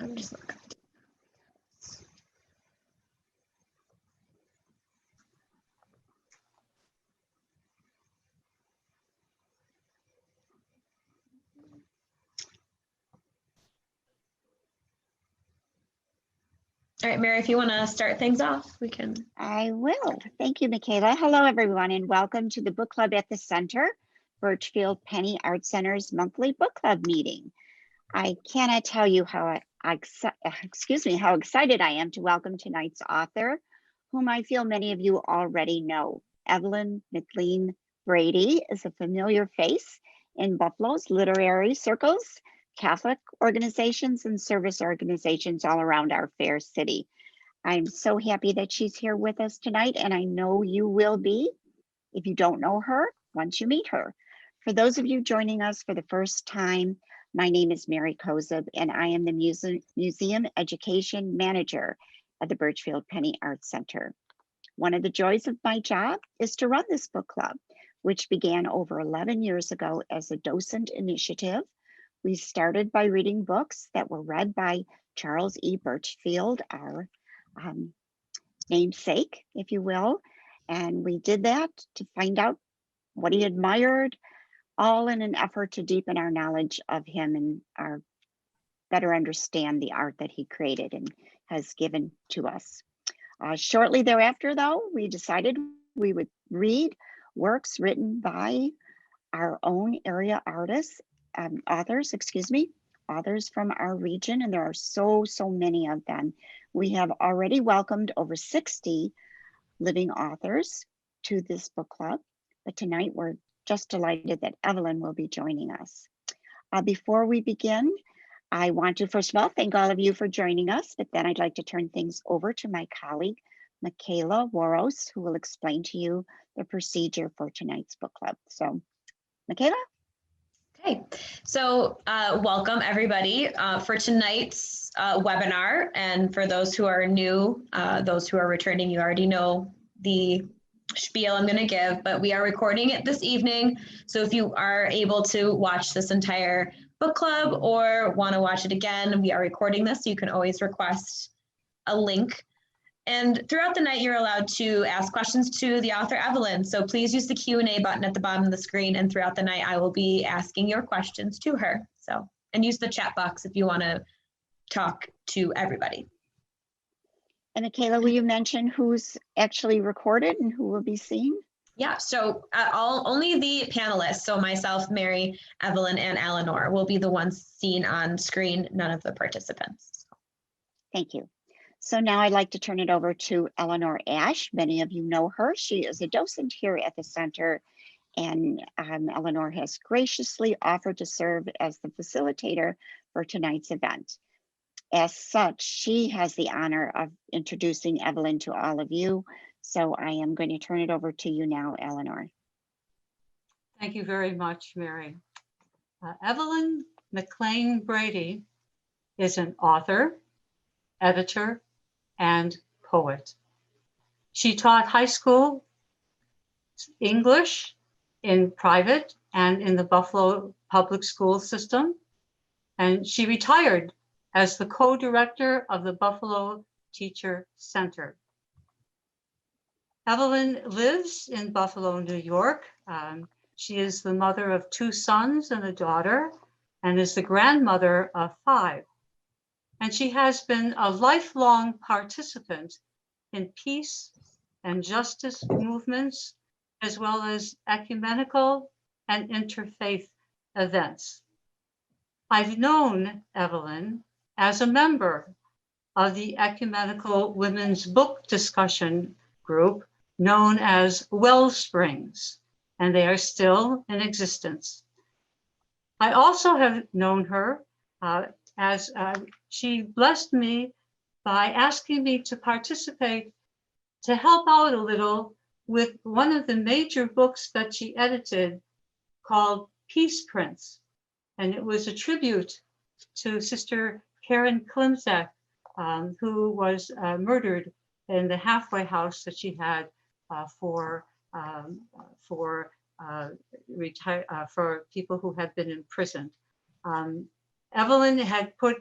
I'm just not gonna do All right, Mary, if you want to start things off, we can. I will. Thank you, Michaela. Hello, everyone, and welcome to the Book Club at the Center, Birchfield Penny Art Center's monthly book club meeting. I cannot tell you how excited I am to welcome tonight's author, whom I feel many of you already know. Evelyn McLean Brady is a familiar face in Buffalo's literary circles, Catholic organizations, and service organizations all around our fair city. I'm so happy that she's here with us tonight, and I know you will be if you don't know her once you meet her. For those of you joining us for the first time, my name is Mary Kozub, and I am the Museum Education Manager at the Birchfield Penny Art Center. One of the joys of my job is to run this book club, which began over 11 years ago as a docent initiative. We started by reading books that were read by Charles E. Birchfield, our namesake, if you will. And we did that to find out what he admired, all in an effort to deepen our knowledge of him and our better understand the art that he created and has given to us. Shortly thereafter, though, we decided we would read works written by our own area authors from our region, and there are so many of them. We have already welcomed over 60 living authors to this book club, but tonight we're just delighted that Evelyn will be joining us. Before we begin, I want to first of all thank all of you for joining us, but then I'd like to turn things over to my colleague, Michaela Waros, who will explain to you the procedure for tonight's book club. So, Michaela? Okay, so welcome everybody for tonight's webinar. And for those who are new, those who are returning, you already know the spiel I'm going to give, but we are recording it this evening. So if you are able to watch this entire book club or want to watch it again, we are recording this. So you can always request a link. And throughout the night, you're allowed to ask questions to the author, Evelyn. So please use the Q&A button at the bottom of the screen. And throughout the night, I will be asking your questions to her. So, and use the chat box if you want to talk to everybody. And Michaela, will you mention who's actually recorded and who will be seen? Yeah, so only the panelists, so myself, Mary, Evelyn, and Eleanor will be the ones seen on screen, none of the participants. Thank you. So now I'd like to turn it over to Eleanor Ash. Many of you know her. She is a docent here at the center, and Eleanor has graciously offered to serve as the facilitator for tonight's event. As such, she has the honor of introducing Evelyn to all of you. So I am going to turn it over to you now, Eleanor. Thank you very much, Mary. Evelyn McLean Brady is an author, editor, and poet. She taught high school English in private and in the Buffalo public school system. And she retired as the co-director of the Buffalo Teacher Center. Evelyn lives in Buffalo, New York. She is the mother of 2 sons and a daughter, and is the grandmother of 5. And she has been a lifelong participant in peace and justice movements, as well as ecumenical and interfaith events. I've known Evelyn as a member of the Ecumenical Women's Book Discussion Group known as Wellsprings, and they are still in existence. I also have known her as she blessed me by asking me to participate, to help out a little with one of the major books that she edited called Peace Prince. And it was a tribute to Sister Karen Klimczak, who was murdered in the halfway house that she had for people who had been imprisoned. Evelyn had put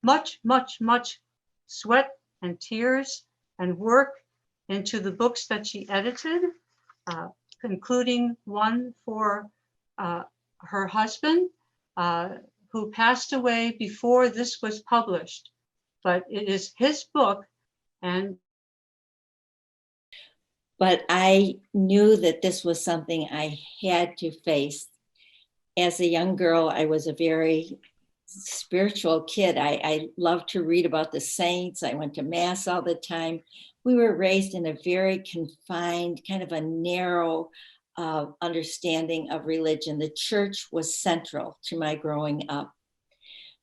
much, much, much sweat and tears and work into the books that she edited, including one for her husband, who passed away before this was published. But it is his book, but I knew that this was something I had to face. As a young girl, I was a very spiritual kid. I loved to read about the saints. I went to mass all the time. We were raised in a very confined, kind of a narrow understanding of religion. The church was central to my growing up.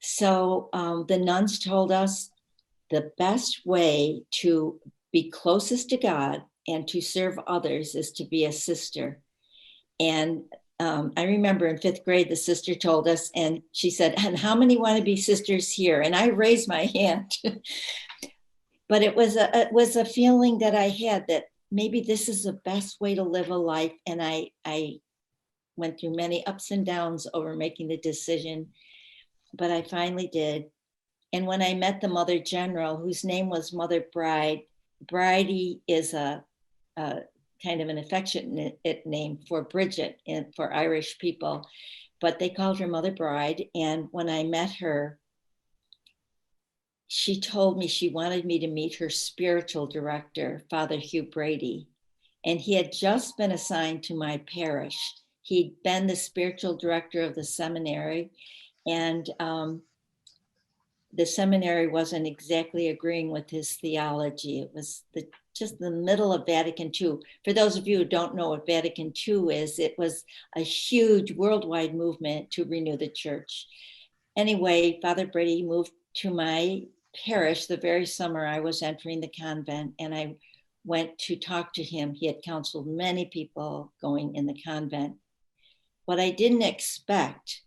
So the nuns told us the best way to be closest to God and to serve others is to be a sister. And I remember in 5th grade, the sister told us, and she said, and how many want to be sisters here? And I raised my hand. But it was a feeling that I had that maybe this is the best way to live a life. And I went through many ups and downs over making the decision, but I finally did. And when I met the Mother General, whose name was Mother Bride, Brady is a kind of an affectionate name for Bridget and for Irish people, but they called her Mother Bride. And when I met her, she told me she wanted me to meet her spiritual director, Father Hugh Brady. And he had just been assigned to my parish. He'd been the spiritual director of the seminary, and the seminary wasn't exactly agreeing with his theology. It was just the middle of Vatican II. For those of you who don't know what Vatican II is, it was a huge worldwide movement to renew the church. Anyway, Father Brady moved to my parish the very summer I was entering the convent, and I went to talk to him. He had counseled many people going in the convent. What I didn't expect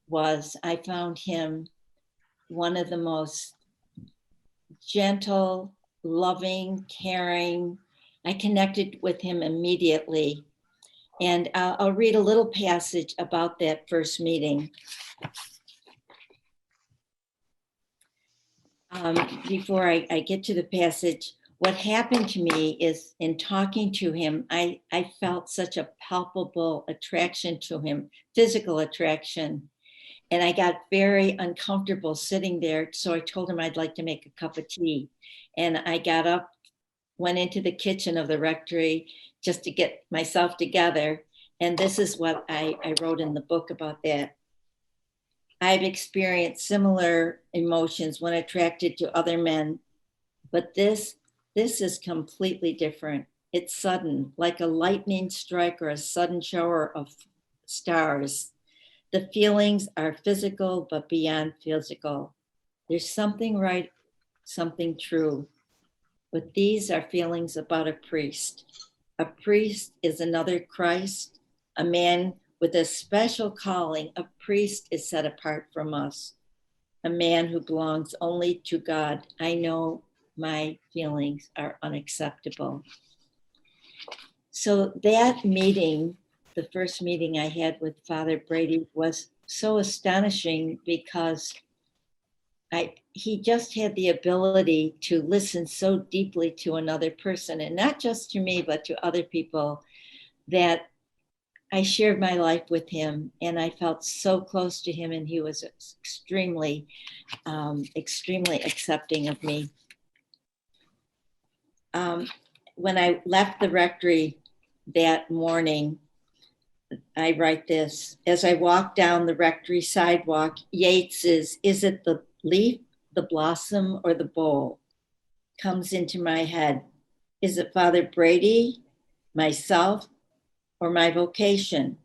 was I found him one of the most gentle, loving, caring. I connected with him immediately. And I'll read a little passage about that first meeting. Before I get to the passage, what happened to me is in talking to him, I felt such a palpable attraction to him, physical attraction. And I got very uncomfortable sitting there. So I told him I'd like to make a cup of tea. And I got up, went into the kitchen of the rectory just to get myself together. And this is what I wrote in the book about that. I've experienced similar emotions when attracted to other men, but this is completely different. It's sudden, like a lightning strike or a sudden shower of stars. The feelings are physical, but beyond physical. There's something right, something true. But these are feelings about a priest. A priest is another Christ, a man with a special calling. A priest is set apart from us, a man who belongs only to God. I know my feelings are unacceptable. So that meeting, the first meeting I had with Father Brady, was so astonishing because he just had the ability to listen so deeply to another person, and not just to me, but to other people, that I shared my life with him, and I felt so close to him, and he was extremely, extremely accepting of me. When I left the rectory that morning, I write this: as I walk down the rectory sidewalk, Yeats's "Is it the leaf, the blossom, or the bowl?" comes into my head. Is it Father Brady, myself, or my vocation?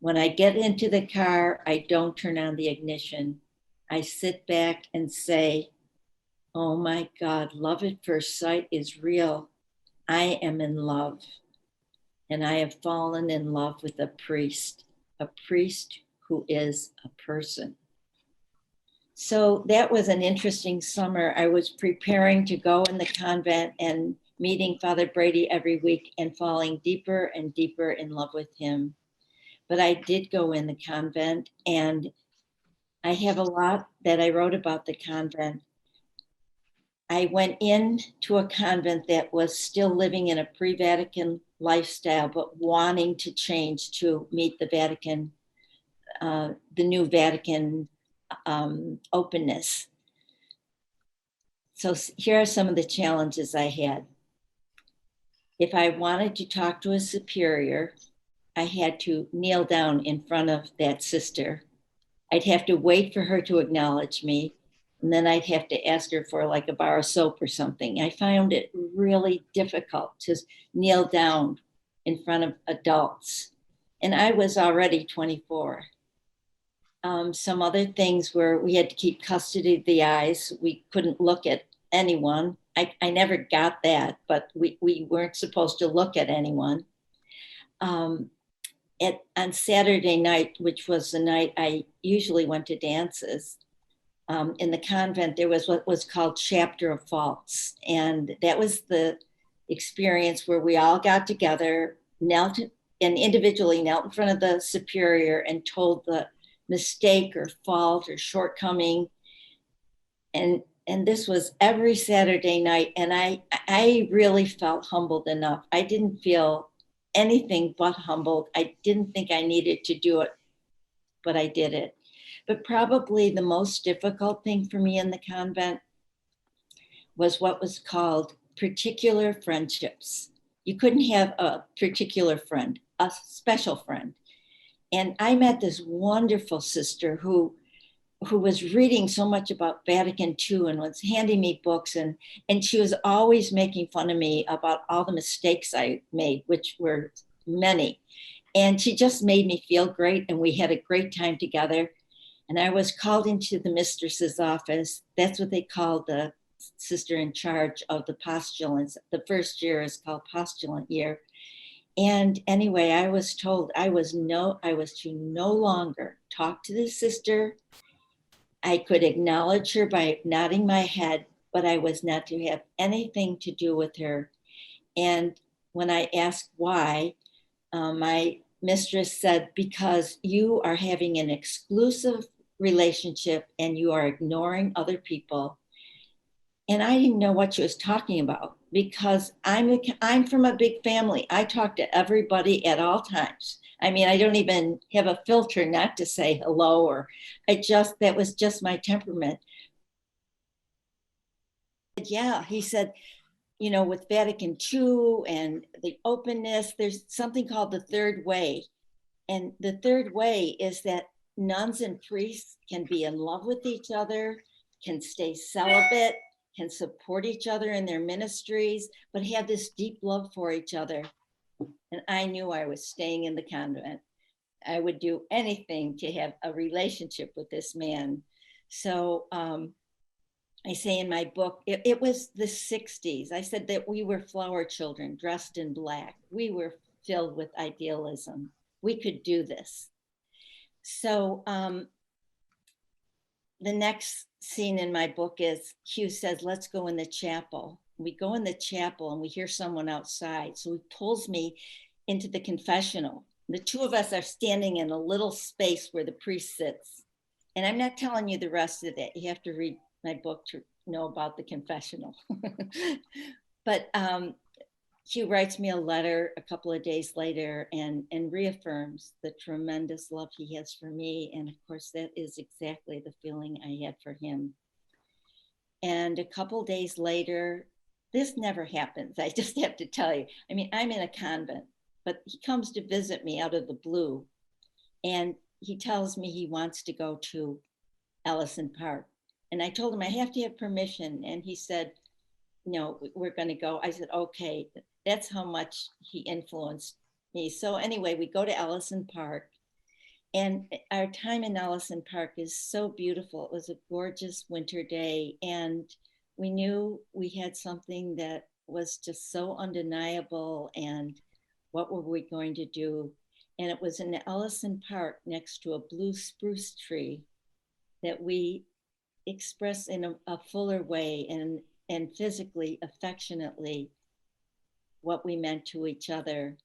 When I get into the car, I don't turn on the ignition. I sit back and say, oh my God, love at first sight is real. I am in love. And I have fallen in love with a priest who is a person. So that was an interesting summer. I was preparing to go in the convent and meeting Father Brady every week and falling deeper and deeper in love with him. But I did go in the convent, and I have a lot that I wrote about the convent. I went into a convent that was still living in a pre-Vatican lifestyle, but wanting to change to meet the Vatican, the new Vatican openness. So here are some of the challenges I had. If I wanted to talk to a superior, I had to kneel down in front of that sister. I'd have to wait for her to acknowledge me. And then I'd have to ask her for like a bar of soap or something. I found it really difficult to kneel down in front of adults. And I was already 24. Some other things were we had to keep custody of the eyes. We couldn't look at anyone. I never got that, but we weren't supposed to look at anyone. On Saturday night, which was the night I usually went to dances, in the convent, there was what was called Chapter of Faults. And that was the experience where we all got together, knelt and individually knelt in front of the superior and told the mistake or fault or shortcoming. And this was every Saturday night. And I really felt humbled enough. I didn't feel anything but humbled. I didn't think I needed to do it, but I did it. But probably the most difficult thing for me in the convent was what was called particular friendships. You couldn't have a particular friend, a special friend. And I met this wonderful sister who was reading so much about Vatican II and was handing me books. And she was always making fun of me about all the mistakes I made, which were many. And she just made me feel great. And we had a great time together. And I was called into the mistress's office. That's what they called the sister in charge of the postulants. The first year is called postulant year. And anyway, I was told I was to no longer talk to the sister. I could acknowledge her by nodding my head, but I was not to have anything to do with her. And when I asked why, my mistress said, because you are having an exclusive relationship and you are ignoring other people. And I didn't know what she was talking about because I'm from a big family. I talk to everybody at all times. I mean, I don't even have a filter not to say hello, or that was just my temperament. Yeah, he said, with Vatican II and the openness, there's something called the third way. And the third way is that nuns and priests can be in love with each other, can stay celibate, can support each other in their ministries, but have this deep love for each other. And I knew I was staying in the convent. I would do anything to have a relationship with this man. So I say in my book, it was the 60s. I said that we were flower children dressed in black. We were filled with idealism. We could do this. So the next scene in my book is Hugh says, let's go in the chapel. We go in the chapel and we hear someone outside. So he pulls me into the confessional. The two of us are standing in a little space where the priest sits. And I'm not telling you the rest of that. You have to read my book to know about the confessional. But Hugh writes me a letter a couple of days later and reaffirms the tremendous love he has for me. And of course, that is exactly the feeling I had for him. And a couple of days later, this never happens. I just have to tell you. I mean, I'm in a convent, but he comes to visit me out of the blue. And he tells me he wants to go to Ellison Park. And I told him I have to have permission. And he said, no, we're going to go. I said, okay. That's how much he influenced me. So anyway, we go to Ellison Park. And our time in Ellison Park is so beautiful. It was a gorgeous winter day. And we knew we had something that was just so undeniable. And what were we going to do? And it was in Ellison Park next to a blue spruce tree that we expressed in a fuller way and physically, affectionately, what we meant to each other.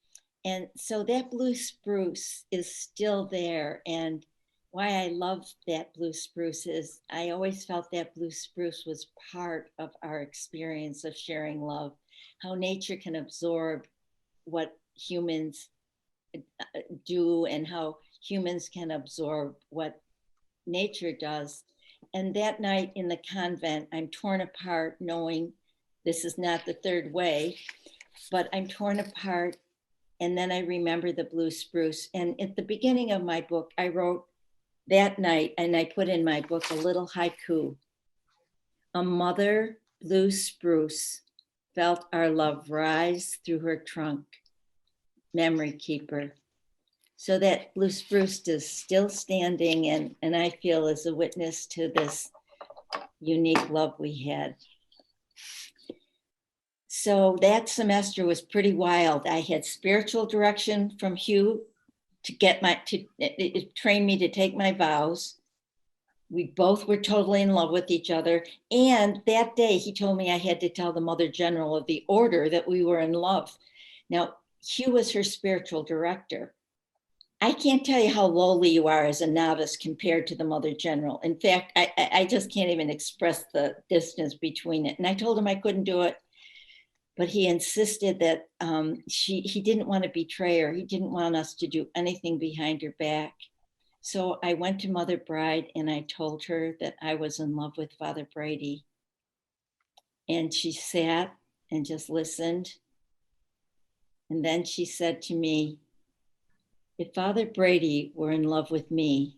And so that blue spruce is still there. And why I love that blue spruce is I always felt that blue spruce was part of our experience of sharing love, how nature can absorb what humans do and how humans can absorb what nature does. And that night in the convent, I'm torn apart knowing this is not the third way, but I'm torn apart. And then I remember the blue spruce. And at the beginning of my book, I wrote that night, and I put in my book a little haiku. A mother blue spruce felt our love rise through her trunk, memory keeper. So that blue spruce is still standing, and I feel is a witness to this unique love we had. So that semester was pretty wild. I had spiritual direction from Hugh to it trained me to take my vows. We both were totally in love with each other. And that day he told me I had to tell the Mother General of the order that we were in love. Now, Hugh was her spiritual director. I can't tell you how lowly you are as a novice compared to the Mother General. In fact, I just can't even express the distance between it. And I told him I couldn't do it, but he insisted that he didn't want to betray her. He didn't want us to do anything behind her back. So I went to Mother Bride and I told her that I was in love with Father Brady. And she sat and just listened. And then she said to me, if Father Brady were in love with me,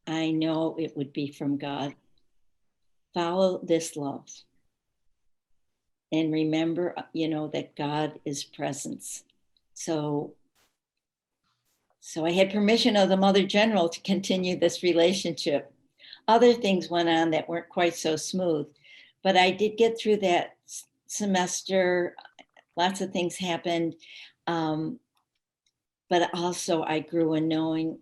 I know it would be from God. Follow this love. And remember, that God is presence. So I had permission of the Mother General to continue this relationship. Other things went on that weren't quite so smooth, but I did get through that semester. Lots of things happened. But also I grew in knowing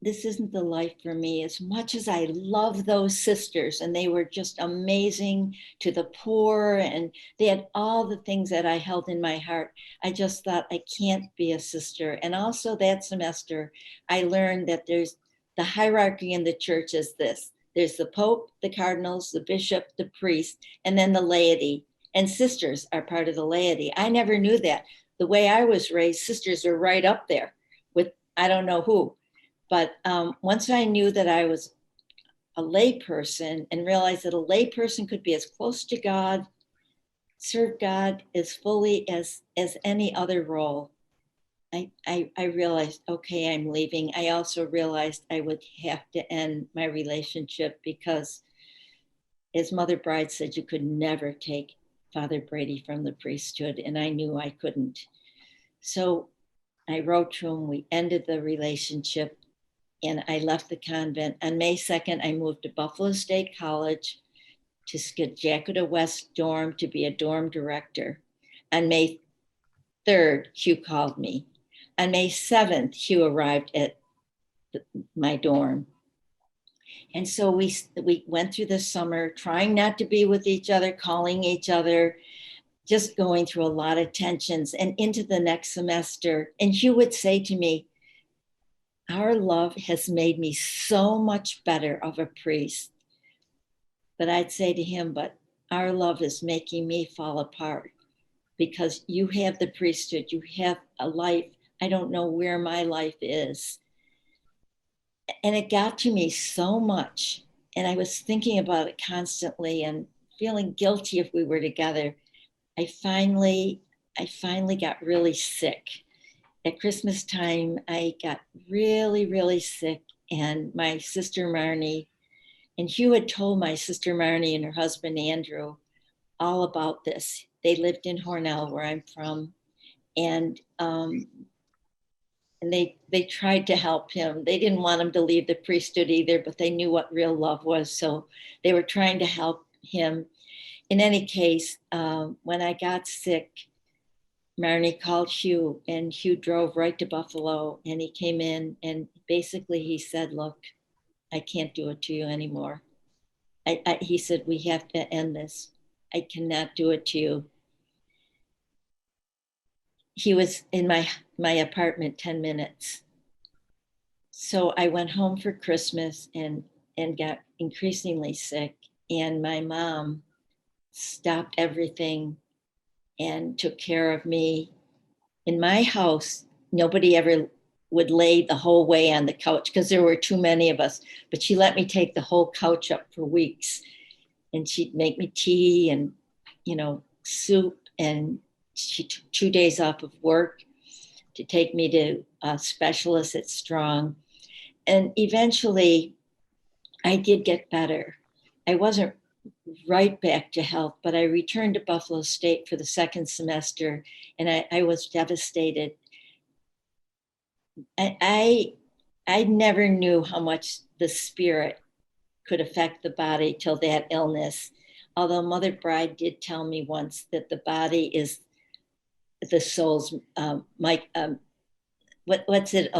this isn't the life for me. As much as I love those sisters, and they were just amazing to the poor, and they had all the things that I held in my heart, I just thought I can't be a sister. And also that semester, I learned that there's the hierarchy in the church is this. There's the Pope, the cardinals, the bishop, the priest, and then the laity. And sisters are part of the laity. I never knew that. The way I was raised, sisters are right up there with I don't know who. But once I knew that I was a lay person and realized that a lay person could be as close to God, serve God as fully as any other role, I realized, okay, I'm leaving. I also realized I would have to end my relationship because, as Mother Bride said, you could never take Father Brady from the priesthood, and I knew I couldn't. So I wrote to him, we ended the relationship, and I left the convent. On May 2nd, I moved to Buffalo State College to Skidjacata West dorm to be a dorm director. On May 3rd, Hugh called me. On May 7th, Hugh arrived at my dorm. And so we went through the summer trying not to be with each other, calling each other, just going through a lot of tensions, and into the next semester. And Hugh would say to me, our love has made me so much better of a priest. But I'd say to him, but our love is making me fall apart because you have the priesthood, you have a life. I don't know where my life is. And it got to me so much. And I was thinking about it constantly and feeling guilty if we were together. I finally got really sick. At Christmas time, I got really, really sick. And my sister Marnie, and Hugh had told my sister Marnie and her husband Andrew all about this. They lived in Hornell, where I'm from. And they tried to help him. They didn't want him to leave the priesthood either, but they knew what real love was. So they were trying to help him. In any case, when I got sick, Marnie called Hugh, and Hugh drove right to Buffalo, and he came in, and basically he said, look, I can't do it to you anymore. He said, we have to end this. I cannot do it to you. He was in my apartment 10 minutes. So I went home for Christmas and got increasingly sick. And my mom stopped everything and took care of me. In my house, nobody ever would lay the whole way on the couch because there were too many of us. But she let me take the whole couch up for weeks. And she'd make me tea and, soup. And she took 2 days off of work to take me to a specialist at Strong. And eventually I did get better. I wasn't right back to health, but I returned to Buffalo State for the second semester and I was devastated. I never knew how much the spirit could affect the body till that illness. Although Mother Bride did tell me once that the body is the soul's what's it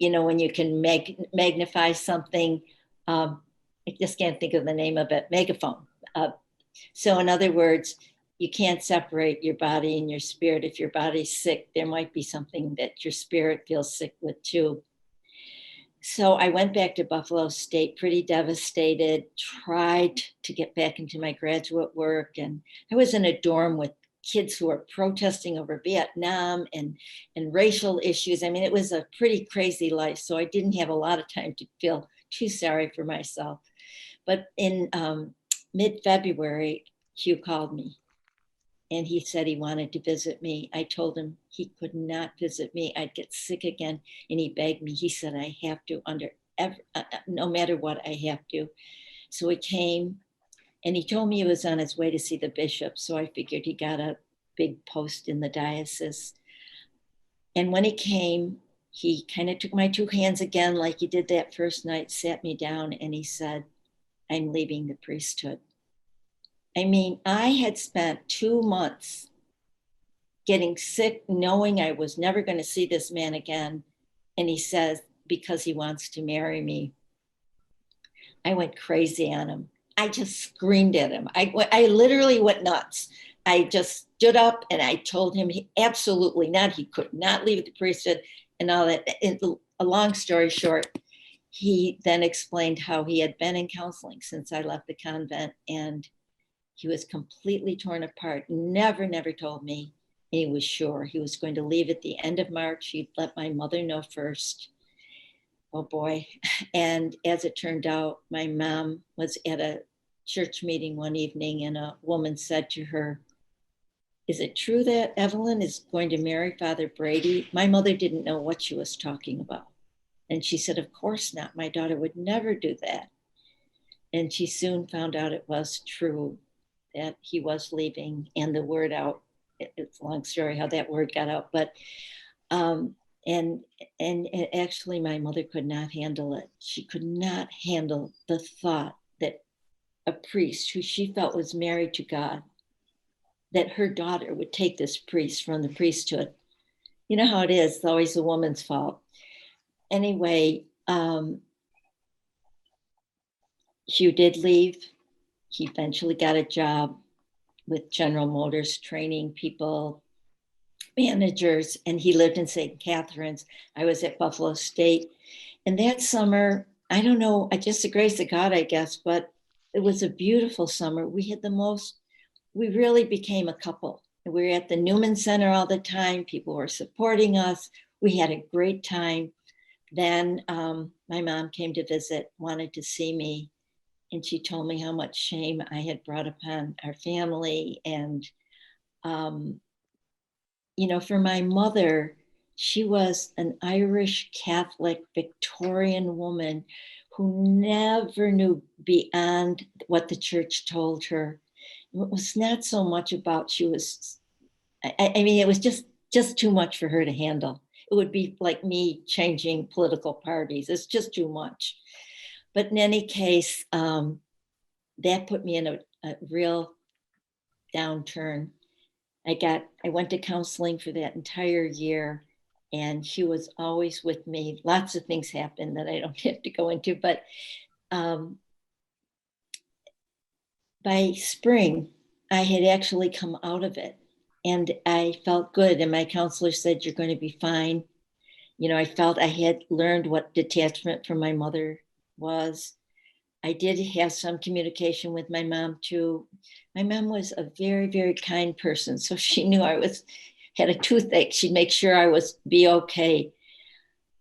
when you can magnify something. I just can't think of the name of it. Megaphone. So in other words, you can't separate your body and your spirit. If your body's sick, there might be something that your spirit feels sick with too. So I went back to Buffalo State pretty devastated, tried to get back into my graduate work. And I was in a dorm with kids who were protesting over Vietnam and racial issues. I mean, it was a pretty crazy life. So I didn't have a lot of time to feel too sorry for myself. But in mid-February, Hugh called me and he said he wanted to visit me. I told him he could not visit me. I'd get sick again. And he begged me. He said, I have to no matter what, I have to. So he came and he told me he was on his way to see the bishop. So I figured he got a big post in the diocese. And when he came, he kind of took my two hands again, like he did that first night, sat me down, and he said, I'm leaving the priesthood. I mean, I had spent 2 months getting sick, knowing I was never going to see this man again. And he says, because he wants to marry me. I went crazy on him. I just screamed at him. I literally went nuts. I just stood up and I told him he absolutely not. He could not leave the priesthood and all that. And a long story short, he then explained how he had been in counseling since I left the convent and he was completely torn apart, never told me. And he was sure he was going to leave at the end of March. He'd let my mother know first. Oh boy. And as it turned out, my mom was at a church meeting one evening and a woman said to her, is it true that Evelyn is going to marry Father Brady? My mother didn't know what she was talking about. And she said, of course not. My daughter would never do that. And she soon found out it was true that he was leaving and the word out. It's a long story how that word got out, but and actually my mother could not handle it. She could not handle the thought that a priest who she felt was married to God, that her daughter would take this priest from the priesthood. You know how it is, it's always the woman's fault. Anyway, Hugh did leave. He eventually got a job with General Motors, training people, managers, and he lived in St. Catharines. I was at Buffalo State. And that summer, I don't know, just the grace of God, I guess, but it was a beautiful summer. We really became a couple. We were at the Newman Center all the time. People were supporting us. We had a great time. Then my mom came to visit, wanted to see me. And she told me how much shame I had brought upon our family. And, for my mother, she was an Irish Catholic Victorian woman who never knew beyond what the church told her. It was not so much about it was just too much for her to handle. It would be like me changing political parties. It's just too much. But in any case, that put me in a real downturn. I went to counseling for that entire year, and Hugh was always with me. Lots of things happened that I don't have to go into, but by spring, I had actually come out of it, and I felt good. And my counselor said, "You're going to be fine." I felt I had learned what detachment from my mother was. I did have some communication with my mom too. My mom was a very, very kind person. So she knew I had a toothache. She'd make sure I was be okay.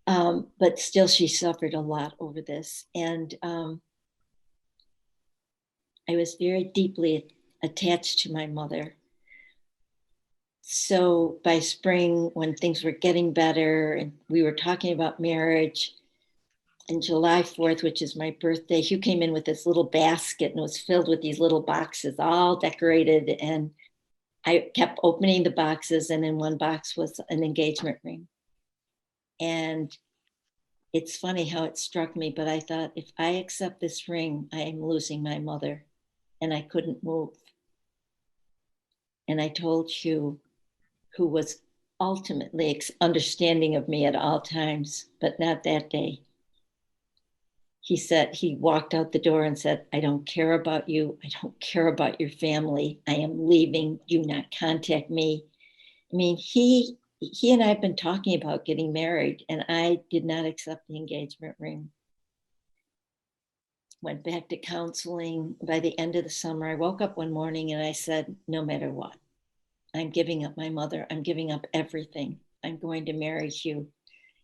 But still she suffered a lot over this. And I was very deeply attached to my mother. So by spring, when things were getting better and we were talking about marriage, and July 4th, which is my birthday, Hugh came in with this little basket and it was filled with these little boxes, all decorated. And I kept opening the boxes, and in one box was an engagement ring. And it's funny how it struck me, but I thought, if I accept this ring, I am losing my mother. And I couldn't move. And I told Hugh, who was ultimately understanding of me at all times, but not that day. He walked out the door and said, I don't care about you. I don't care about your family. I am leaving. Do not contact me. I mean, he and I have been talking about getting married, and I did not accept the engagement ring. Went back to counseling. By the end of the summer, I woke up one morning and I said, no matter what, I'm giving up my mother. I'm giving up everything. I'm going to marry Hugh.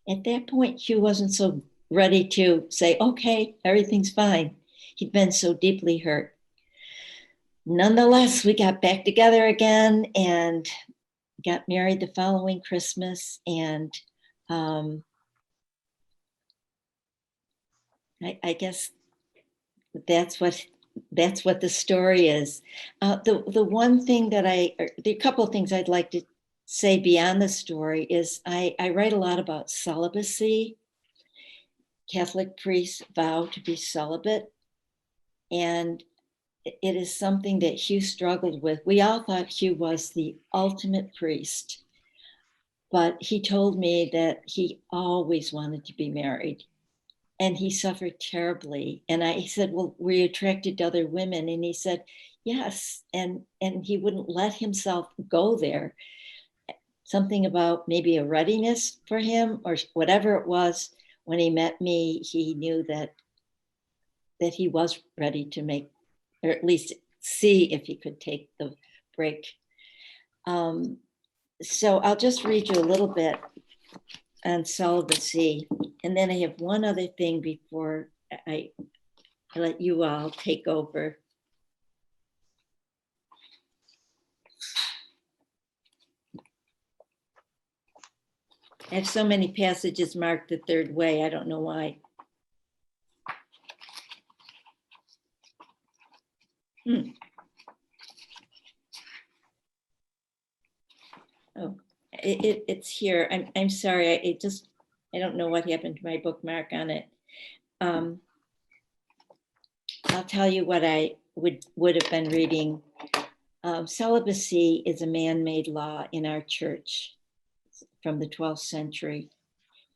At that point, Hugh wasn't so ready to say, okay, everything's fine. He'd been so deeply hurt. Nonetheless, we got back together again and got married the following Christmas. And I guess that's what the story is. The one thing that the couple of things I'd like to say beyond the story is I write a lot about celibacy. Catholic priests vow to be celibate. And it is something that Hugh struggled with. We all thought Hugh was the ultimate priest, but he told me that he always wanted to be married, and he suffered terribly. And I said, well, were you attracted to other women? And he said, yes. And he wouldn't let himself go there. Something about maybe a readiness for him or whatever it was. When he met me, he knew that he was ready to make, or at least see if he could take the break. So I'll just read you a little bit on celibacy. And then I have one other thing before I let you all take over. I have so many passages marked the third way. I don't know why. Oh, it's here. I'm sorry. I don't know what happened to my bookmark on it. I'll tell you what I would have been reading. Celibacy is a man-made law in our church from the 12th century.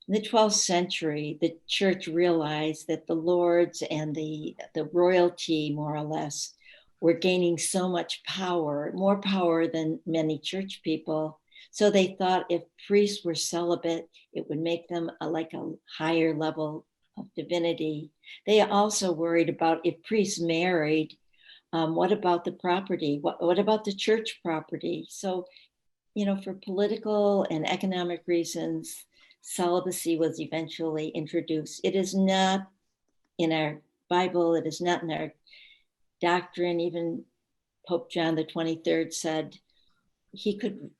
In the 12th century, the church realized that the lords and the royalty, more or less, were gaining so much power, more power than many church people. So they thought if priests were celibate, it would make them like a higher level of divinity. They also worried about if priests married, what about the property? What about the church property? So, for political and economic reasons, celibacy was eventually introduced. It is not in our Bible. It is not in our doctrine. Even Pope John the 23rd said he could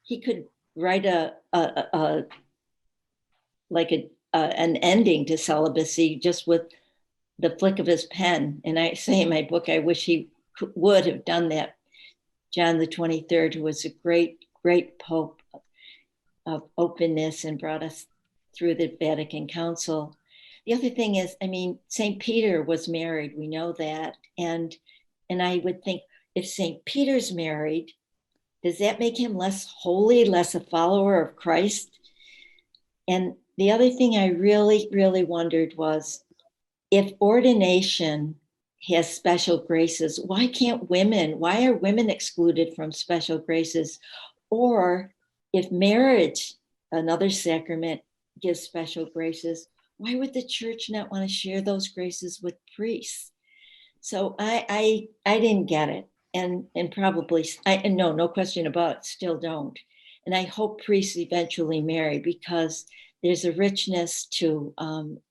write an ending to celibacy just with the flick of his pen. And I say in my book, I wish he would have done that. John the 23rd, who was a great Pope of openness and brought us through the Vatican Council. The other thing is, St. Peter was married. We know that. And I would think, if St. Peter's married, does that make him less holy, less a follower of Christ? And the other thing I really, really wondered was, if ordination has special graces, why are women excluded from special graces? Or if marriage, another sacrament, give special graces, why would the church not want to share those graces with priests? So I didn't get it, and probably and no question about it, still don't. And I hope priests eventually marry, because there's a richness to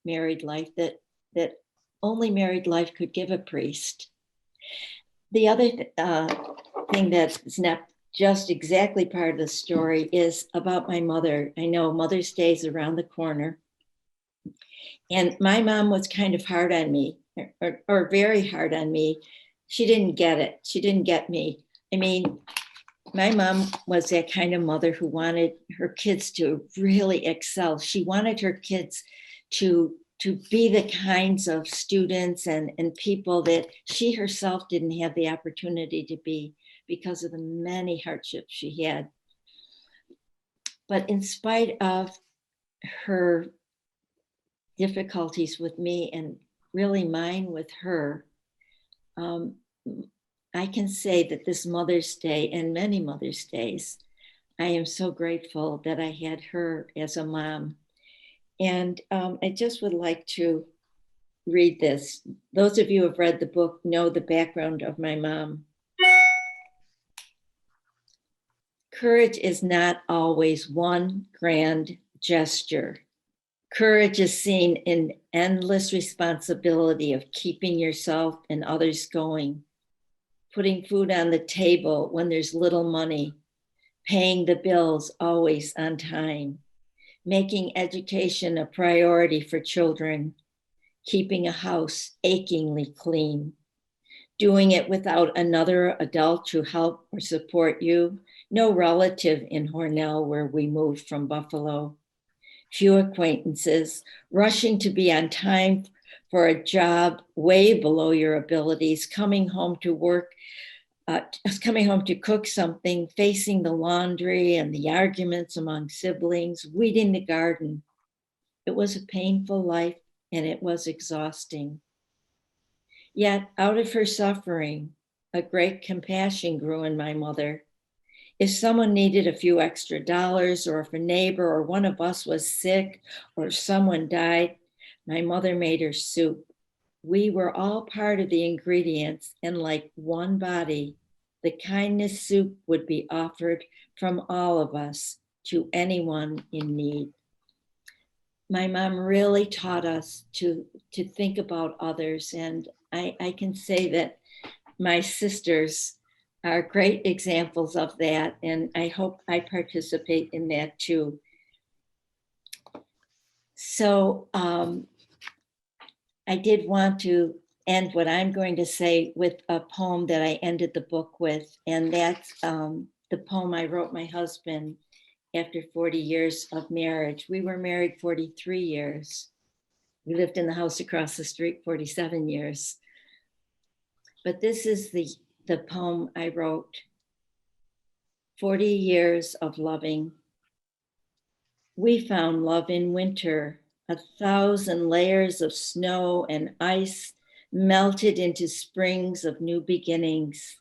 married life that only married life could give a priest. The other thing that's not just exactly part of the story is about my mother. I know Mother's Day is around the corner, and my mom was kind of hard on me, or very hard on me. She didn't get it. She didn't get me. I mean, my mom was that kind of mother who wanted her kids to really excel. She wanted her kids to be the kinds of students and people that she herself didn't have the opportunity to be because of the many hardships she had. But in spite of her difficulties with me, and really mine with her, I can say that this Mother's Day and many Mother's Days, I am so grateful that I had her as a mom. And I just would like to read this. Those of you who have read the book know the background of my mom. Courage is not always one grand gesture. Courage is seen in endless responsibility of keeping yourself and others going, putting food on the table when there's little money, paying the bills always on time, making education a priority for children, keeping a house achingly clean, doing it without another adult to help or support you, no relative in Hornell where we moved from Buffalo, few acquaintances, rushing to be on time for a job way below your abilities, coming home to work, coming home to cook something, facing the laundry and the arguments among siblings, weeding the garden. It was a painful life, and it was exhausting. Yet out of her suffering, a great compassion grew in my mother. If someone needed a few extra dollars, or if a neighbor or one of us was sick, or someone died, my mother made her soup. We were all part of the ingredients, and like one body, the kindness soup would be offered from all of us to anyone in need. My mom really taught us to think about others, and I can say that my sisters are great examples of that, and I hope I participate in that too. So I did want to end what I'm going to say with a poem that I ended the book with, and that's the poem I wrote my husband after 40 years of marriage. We were married 43 years. We lived in the house across the street 47 years. But this is the poem I wrote. 40 years of loving. We found love in winter, 1,000 layers of snow and ice melted into springs of new beginnings.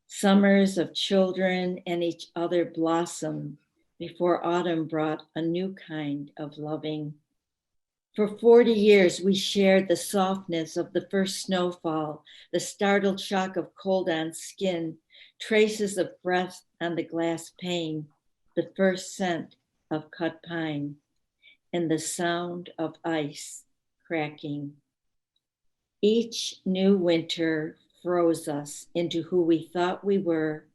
Summers of children and each other blossomed before autumn brought a new kind of loving. For 40 years, we shared the softness of the first snowfall, the startled shock of cold on skin, traces of breath on the glass pane, the first scent of cut pine, and the sound of ice cracking. Each new winter froze us into who we thought we were,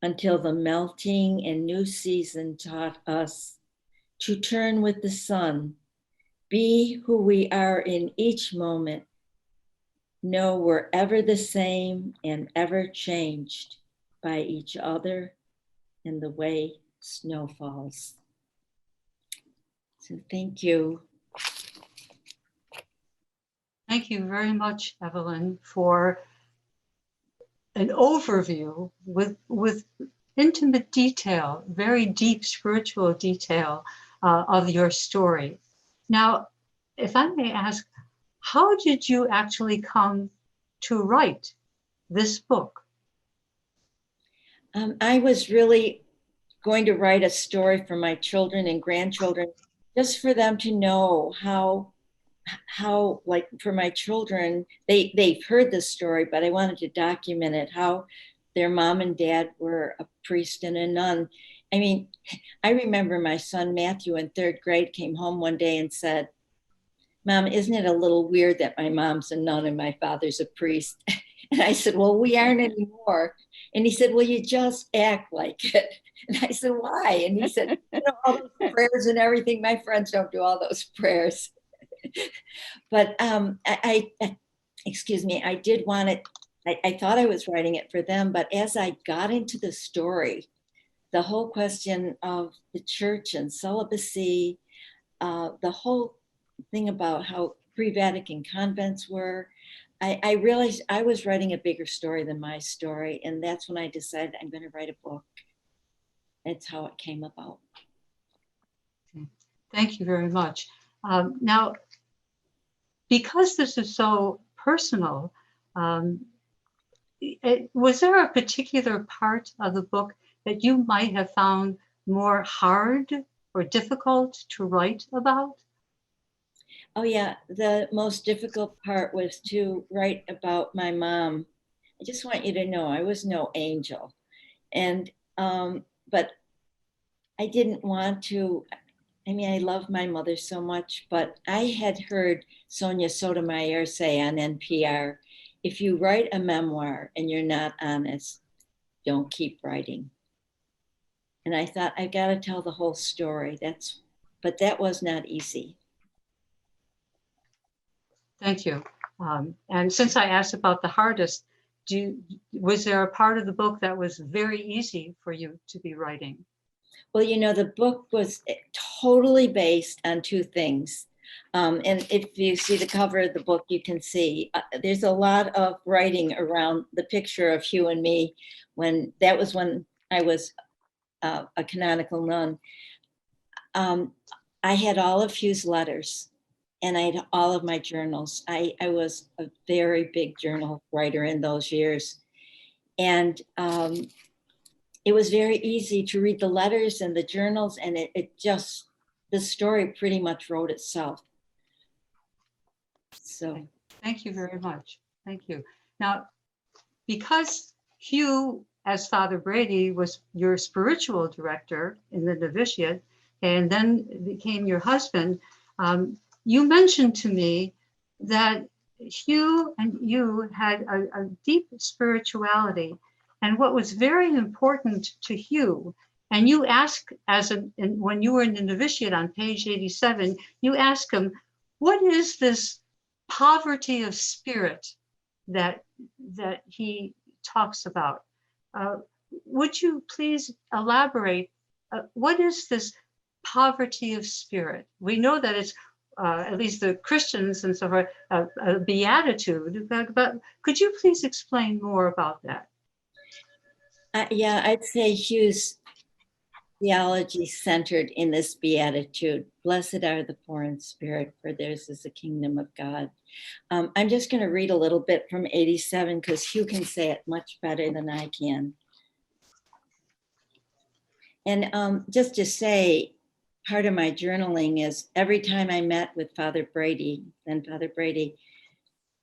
until the melting and new season taught us to turn with the sun, be who we are in each moment, know we're ever the same and ever changed by each other and the way snow falls. So thank you. Thank you very much, Evelyn, for an overview with intimate detail, very deep spiritual detail of your story. Now, if I may ask, how did you actually come to write this book? I was really going to write a story for my children and grandchildren, just for them to know how like for my children, they've heard the story, but I wanted to document it, how their mom and dad were a priest and a nun. I mean, I remember my son Matthew in third grade came home one day and said, Mom, isn't it a little weird that my mom's a nun and my father's a priest? And I said, well, we aren't anymore. And he said, well, you just act like it. And I said, why? And he said, all those prayers and everything, my friends don't do all those prayers. But excuse me, I did want it. I thought I was writing it for them, but as I got into the story, the whole question of the church and celibacy, the whole thing about how pre-Vatican convents were, I realized I was writing a bigger story than my story. And that's when I decided I'm going to write a book. That's how it came about. Thank you very much. Now, because this is so personal, was there a particular part of the book that you might have found more hard or difficult to write about? Oh yeah, the most difficult part was to write about my mom. I just want you to know I was no angel. And but I didn't want to. I mean, I love my mother so much, but I had heard Sonia Sotomayor say on NPR, if you write a memoir and you're not honest, don't keep writing. And I thought, I got to tell the whole story. But that was not easy. Thank you. And since I asked about the hardest, was there a part of the book that was very easy for you to be writing? Well, the book was totally based on two things. And if you see the cover of the book, you can see there's a lot of writing around the picture of Hugh and me when I was a canonical nun. I had all of Hugh's letters and I had all of my journals. I was a very big journal writer in those years. And it was very easy to read the letters and the journals, and the story pretty much wrote itself. So thank you very much. Thank you. Now, because Hugh, as Father Brady, was your spiritual director in the novitiate and then became your husband, you mentioned to me that Hugh and you had a deep spirituality. And what was very important to Hugh, and you asked when you were in the novitiate on page 87, you asked him, what is this poverty of spirit that he talks about? Would you please elaborate? What is this poverty of spirit? We know that it's at least the Christians and so forth, a beatitude, but could you please explain more about that? Yeah, I'd say Hugh's theology centered in this beatitude. Blessed are the poor in spirit, for theirs is the kingdom of God. I'm just going to read a little bit from 87 because Hugh can say it much better than I can. And just to say, part of my journaling is every time I met with Father Brady,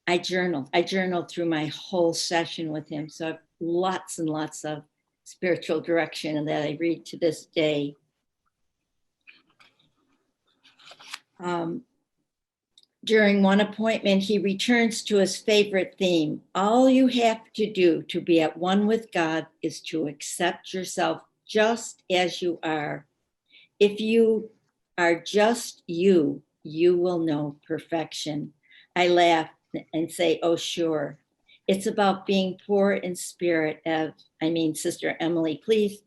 I journaled. I journaled through my whole session with him. So I have lots and lots of spiritual direction that I read to this day. During one appointment, he returns to his favorite theme. All you have to do to be at one with God is to accept yourself just as you are. If you are just you, you will know perfection. I laugh and say, oh, sure. It's about being poor in spirit. Sister Emily, please.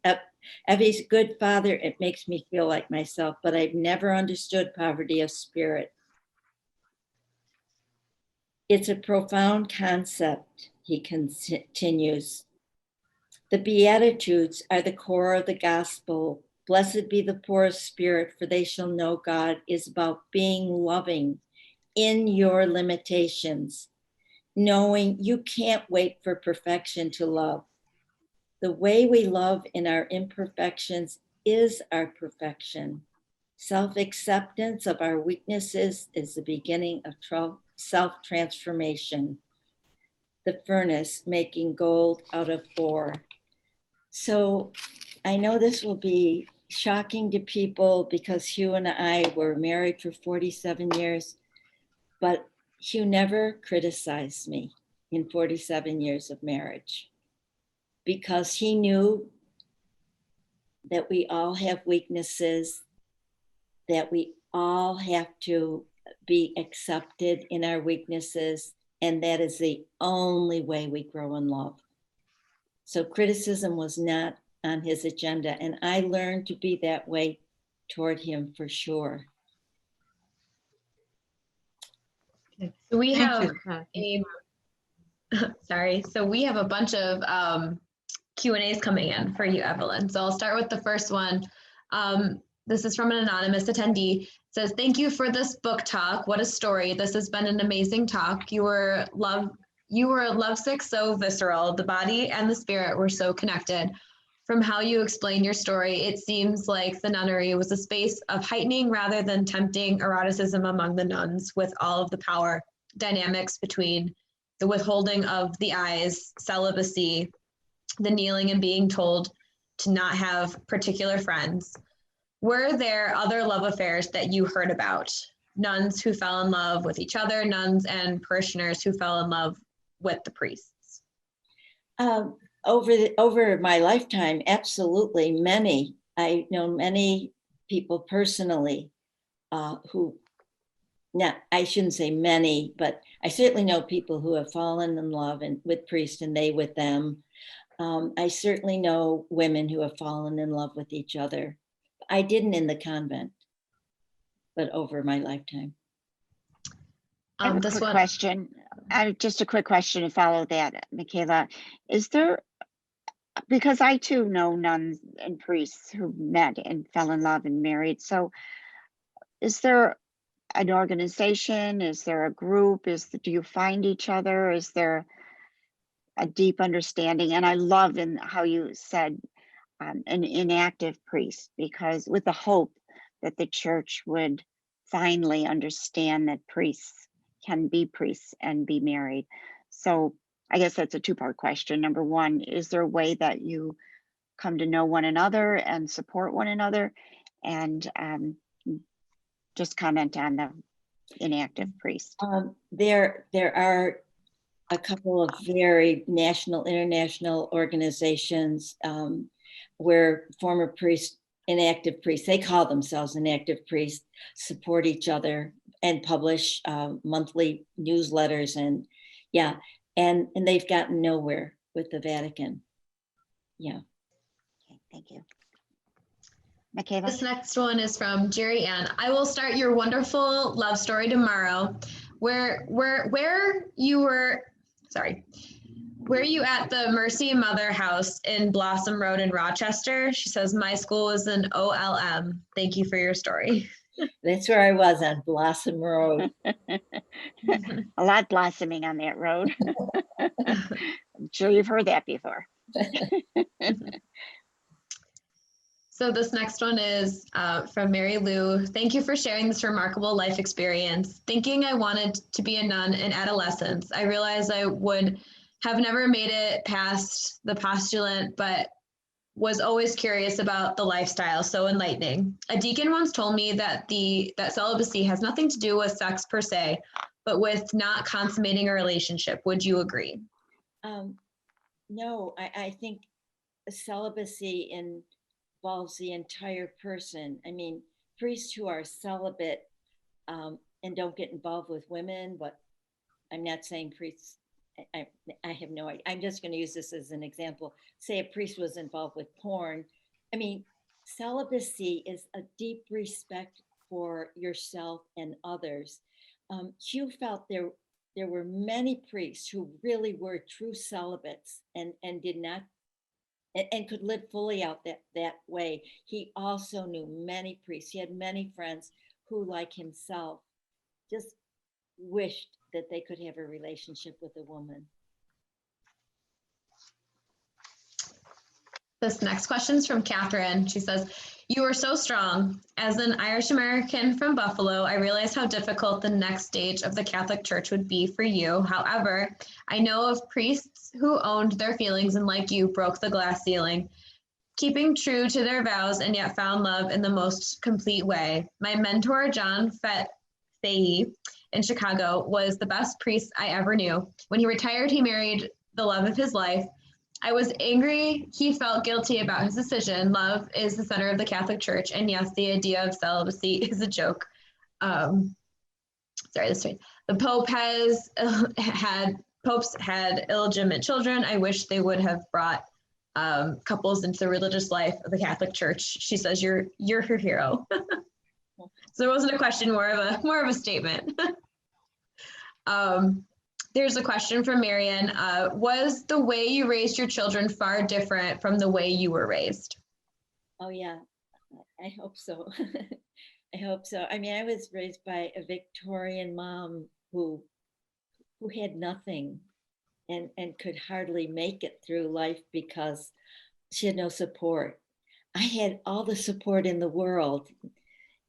Evie's good father, it makes me feel like myself, but I've never understood poverty of spirit. It's a profound concept, he continues. The Beatitudes are the core of the gospel. Blessed be the poor of spirit, for they shall know God is about being loving in your limitations, knowing you can't wait for perfection to love. The way we love in our imperfections is our perfection. Self-acceptance of our weaknesses is the beginning of self-transformation. The furnace making gold out of ore. So I know this will be shocking to people because Hugh and I were married for 47 years, but Hugh never criticized me in 47 years of marriage because he knew that we all have weaknesses, that we all have to be accepted in our weaknesses, and that is the only way we grow in love. So criticism was not on his agenda, and I learned to be that way toward him for sure. So we Thank have you. sorry. So we have a bunch of Q&As coming in for you, Evelyn. So I'll start with the first one. This is from an anonymous attendee. It says, thank you for this book talk. What a story. This has been an amazing talk. You were lovesick, so visceral. The body and the spirit were so connected. From how you explained your story, it seems like the nunnery was a space of heightening rather than tempting eroticism among the nuns, with all of the power dynamics between the withholding of the eyes, celibacy, the kneeling and being told to not have particular friends. Were there other love affairs that you heard about? Nuns who fell in love with each other, nuns and parishioners who fell in love with the priests? Over my lifetime, absolutely many. I know many people personally who, I shouldn't say many, but I certainly know people who have fallen in love with priests and they with them. I certainly know women who have fallen in love with each other. I didn't in the convent, but over my lifetime. Just a quick question to follow that, Michaela. Is there, because I too know nuns and priests who met and fell in love and married. So is there an organization? Is there a group? Do you find each other? Is there a deep understanding? And I love in how you said an inactive priest, because with the hope that the church would finally understand that priests can be priests and be married. So I guess that's a two-part question. Number one, is there a way that you come to know one another and support one another? And just comment on the inactive priest. There are a couple of very national, international organizations where former priests, inactive priests, they call themselves inactive priests, support each other and publish monthly newsletters, and they've gotten nowhere with the Vatican. Yeah. Okay, thank you. Michaela? This next one is from Jerry Ann. I will start your wonderful love story tomorrow. Where you at the Mercy Mother House in Blossom Road in Rochester? She says, my school was an OLM. Thank you for your story. That's where I was, on Blossom Road. A lot blossoming on that road. I'm sure you've heard that before. So this next one is from Mary Lou. Thank you for sharing this remarkable life experience. Thinking I wanted to be a nun in adolescence, I realized I would have never made it past the postulant, but was always curious about the lifestyle. So enlightening. A deacon once told me that celibacy has nothing to do with sex per se, but with not consummating a relationship. Would you agree? No, I think celibacy involves the entire person. I mean, priests who are celibate and don't get involved with women, but I'm not saying priests, I have no idea. I'm just going to use this as an example. Say a priest was involved with porn. I mean, celibacy is a deep respect for yourself and others. Hugh felt there were many priests who really were true celibates and did not and could live fully out that way. He also knew many priests. He had many friends who, like himself, just wished that they could have a relationship with a woman. This next question is from Catherine. She says, You were so strong. As an Irish American from Buffalo, I realized how difficult the next stage of the Catholic Church would be for you. However, I know of priests who owned their feelings and, like you, broke the glass ceiling, keeping true to their vows and yet found love in the most complete way. My mentor, John Fahey in Chicago, was the best priest I ever knew. When he retired, he married the love of his life. I was angry. He felt guilty about his decision. Love is the center of the Catholic Church. And yes, the idea of celibacy is a joke. The Pope popes had illegitimate children. I wish they would have brought couples into the religious life of the Catholic Church. She says, you're her hero. So it wasn't a question, more of a statement. There's a question from Marion. Was the way you raised your children far different from the way you were raised? Oh yeah, I hope so. I hope so. I mean, I was raised by a Victorian mom who had nothing and could hardly make it through life because she had no support. I had all the support in the world.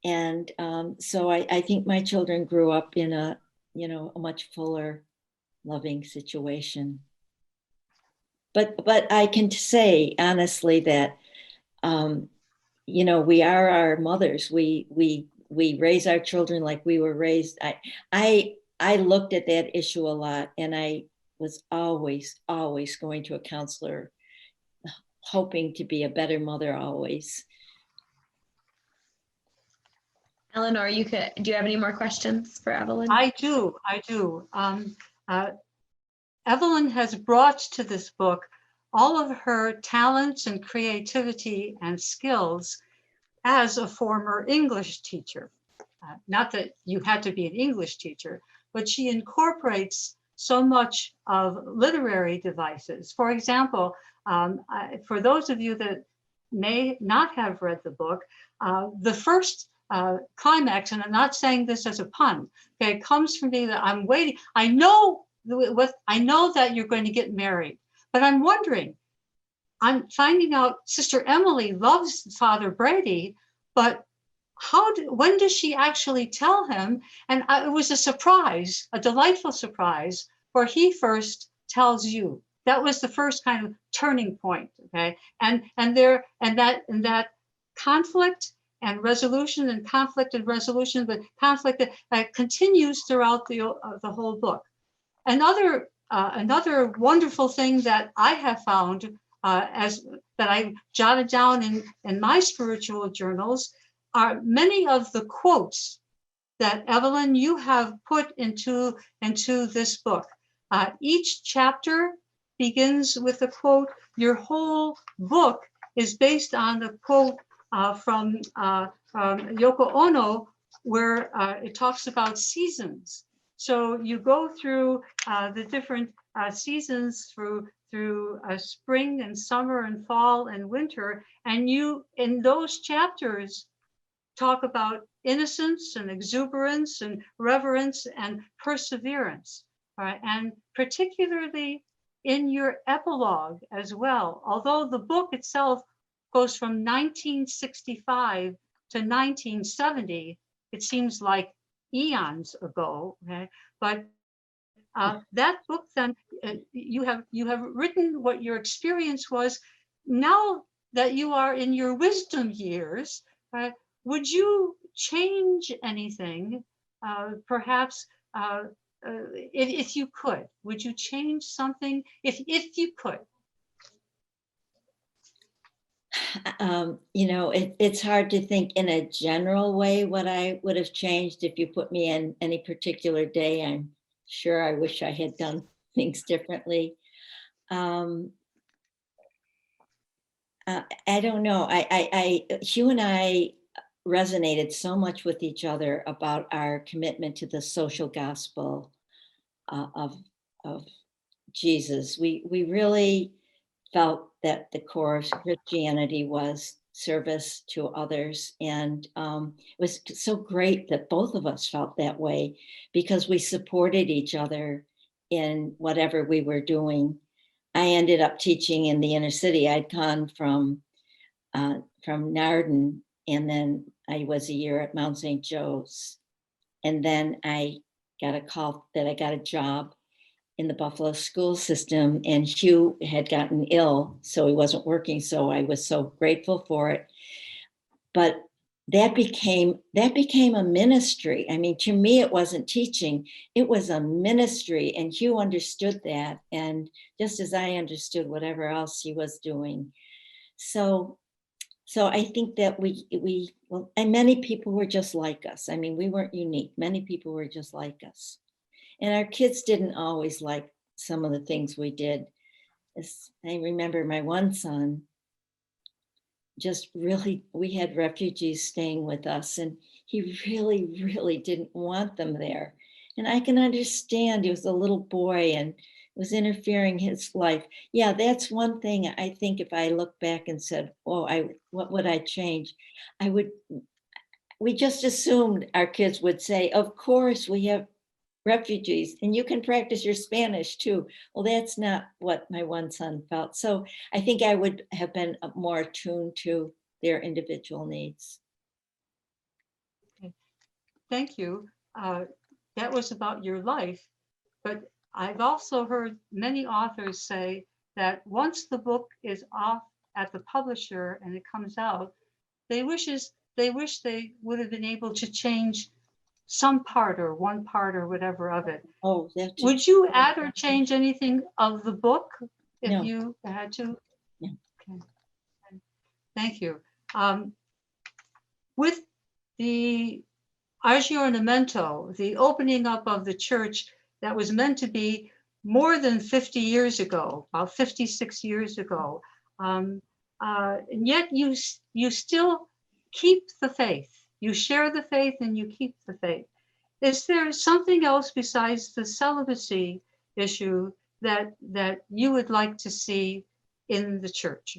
And so I think my children grew up in a much fuller, loving situation. But I can say honestly that we are our mothers. We raise our children like we were raised. I looked at that issue a lot, and I was always going to a counselor, hoping to be a better mother always. Eleanor, do you have any more questions for Evelyn? I do. Evelyn has brought to this book all of her talents and creativity and skills as a former English teacher. Not that you had to be an English teacher, but she incorporates so much of literary devices. For example, for those of you that may not have read the book, the first climax, and I'm not saying this as a pun, okay, it comes from me that I'm waiting. I know that you're going to get married, but I'm wondering, I'm finding out Sister Emily loves Father Brady, but when does she actually tell him? And it was a surprise, a delightful surprise, where he first tells you. That was the first kind of turning point, okay? And that conflict and resolution and conflict and resolution, but conflict that continues throughout the whole book. Another wonderful thing that I have found that I jotted down in my spiritual journals are many of the quotes that Evelyn, you have put into this book. Each chapter begins with a quote. Your whole book is based on the quote from Yoko Ono, where it talks about seasons. So you go through the different seasons through spring and summer and fall and winter, and you in those chapters talk about innocence and exuberance and reverence and perseverance, right? And particularly in your epilogue as well, although the book itself goes from 1965 to 1970, it seems like eons ago, okay? But that book then, you have written what your experience was. Now that you are in your wisdom years, right? Would you change anything, perhaps, if you could? Would you change something if you could? It's hard to think in a general way what I would have changed if you put me in any particular day. I'm sure I wish I had done things differently. I don't know. Hugh and I resonated so much with each other about our commitment to the social gospel of Jesus. We really felt that the core of Christianity was service to others. And it was so great that both of us felt that way because we supported each other in whatever we were doing. I ended up teaching in the inner city. I'd gone from Naarden And then I was a year at Mount St. Joe's. And then I got a call that I got a job in the Buffalo school system, and Hugh had gotten ill, so he wasn't working. So I was so grateful for it. But that became a ministry. I mean, to me, it wasn't teaching, it was a ministry, and Hugh understood that, and just as I understood whatever else he was doing. So I think that and many people were just like us. I mean, we weren't unique. Many people were just like us. And our kids didn't always like some of the things we did. I remember my one son, just really, we had refugees staying with us, and he really, really didn't want them there. And I can understand, he was a little boy and was interfering his life. Yeah, that's one thing I think if I look back and said, oh, what would I change? We just assumed our kids would say, of course we have refugees and you can practice your Spanish too. Well, that's not what my one son felt. So I think I would have been more attuned to their individual needs. Okay. Thank you. That was about your life, but I've also heard many authors say that once the book is off at the publisher and it comes out, they wish they would have been able to change some part or one part or whatever of it. Oh, would you add or change anything of the book if No. you had to? No. Okay. Thank you. With the aggiornamento, the opening up of the church that was meant to be more than 50 years ago, about 56 years ago, and yet you still keep the faith. You share the faith and you keep the faith. Is there something else besides the celibacy issue that you would like to see in the church,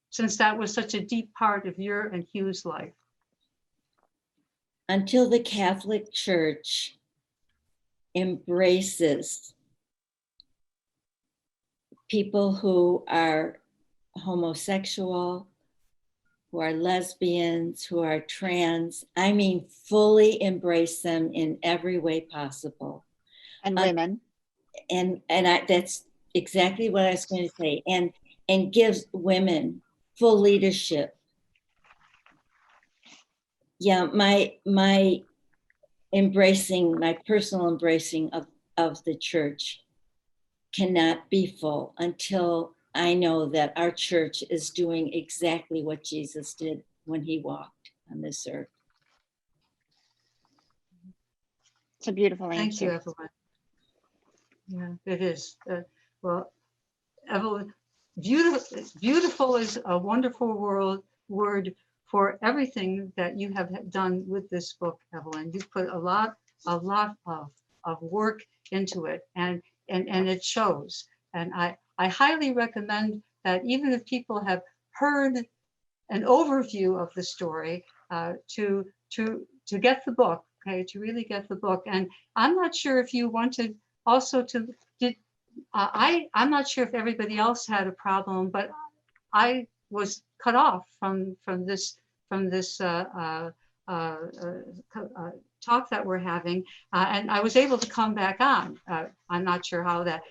since that was such a deep part of your and Hugh's life? Until the Catholic Church embraces people who are homosexual, who are lesbians, who are trans, I mean, fully embrace them in every way possible. And women. And that's exactly what I was going to say. And gives women full leadership. Yeah, my embracing, my personal embracing of the church cannot be full until I know that our church is doing exactly what Jesus did when he walked on this earth. It's a beautiful answer. Thank you, Evelyn. Yeah, it is. Well, Evelyn, beautiful is a wonderful word for everything that you have done with this book, Evelyn. You've put a lot of work into it, and it shows. And I highly recommend that even if people have heard an overview of the story, to get the book, okay, to really get the book. And I'm not sure if you wanted also to, I'm not sure if everybody else had a problem, but I was cut off from this talk that we're having, and I was able to come back on. I'm not sure how that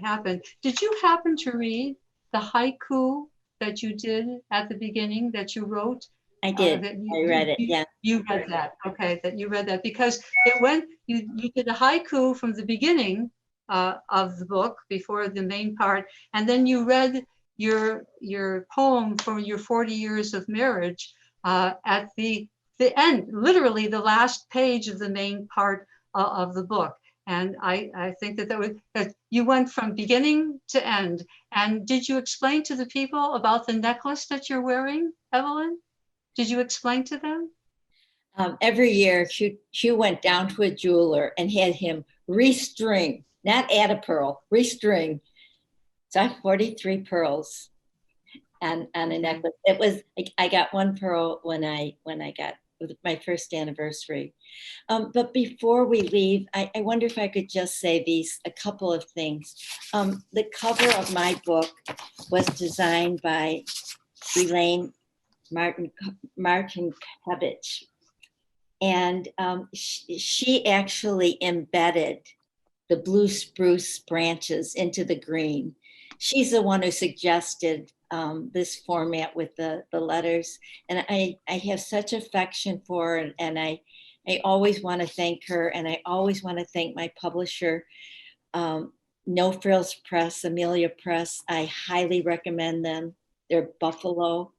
happened. Did you happen to read the haiku that you did at the beginning, that you wrote? I did. I read it. Yeah. You read that. Okay, that you read that, because it went. You did a haiku from the beginning of the book before the main part, and then you read your poem from your 40 years of marriage at the end, literally the last page of the main part of the book. And I think that you went from beginning to end. And did you explain to the people about the necklace that you're wearing, Evelyn? Did you explain to them? Every year, Hugh went down to a jeweler and had him restring, not add a pearl, restring. So I have 43 pearls on a necklace. It was, I got one pearl when I got my first anniversary. But before we leave, I wonder if I could just say a couple of things. The cover of my book was designed by Elaine Martin Kevich. And she actually embedded the blue spruce branches into the green. She's the one who suggested this format with the letters. And I have such affection for her, and I always want to thank her, and I always want to thank my publisher, No Frills Press, Amelia Press. I highly recommend them. They're Buffalo.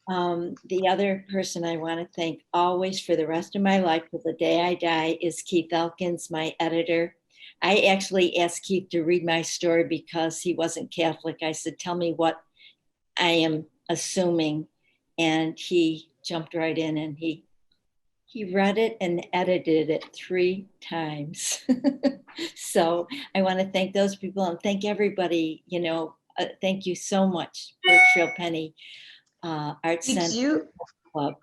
The other person I want to thank always for the rest of my life, till the day I die, is Keith Elkins, my editor. I actually asked Keith to read my story because he wasn't Catholic. I said, tell me what I am assuming. And he jumped right in, and he read it and edited it 3 times. So I want to thank those people and thank everybody, thank you so much, Berkshire Penny Art Center Club.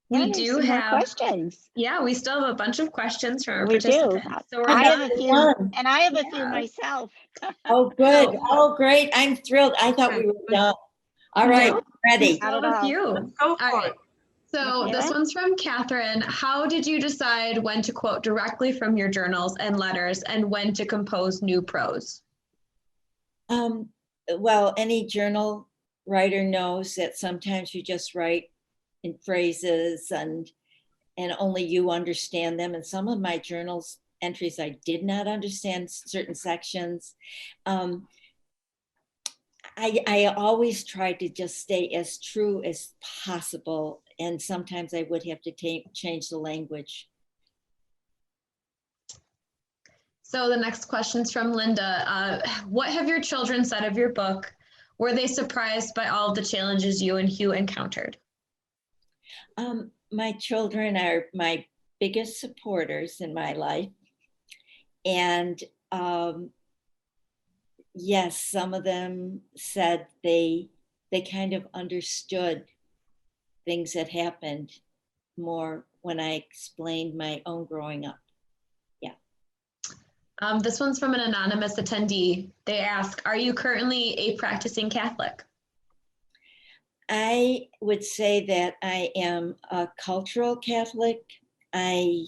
We Yeah, do some more have questions. Yeah, we still have a bunch of questions from our We do. participants. So we're I have not a few, done. and I have a few Yeah. myself. Oh, good. Oh, great. I'm thrilled. I thought Okay. we were done. All right, No, ready. Not still at have a all. few. Let's go for All right. it. So this Michaela? one's from Catherine. How did you decide when to quote directly from your journals and letters and when to compose new prose? Well, any journal writer knows that sometimes you just write in phrases and only you understand them. And some of my journals entries, I did not understand certain sections. I always tried to just stay as true as possible. And sometimes I would have to change the language. So the next question's from Linda. What have your children said of your book? Were they surprised by all of the challenges you and Hugh encountered? My children are my biggest supporters in my life. And yes, some of them said they kind of understood things that happened more when I explained my own growing up. Yeah. This one's from an anonymous attendee. They ask, are you currently a practicing Catholic? I would say that I am a cultural Catholic. I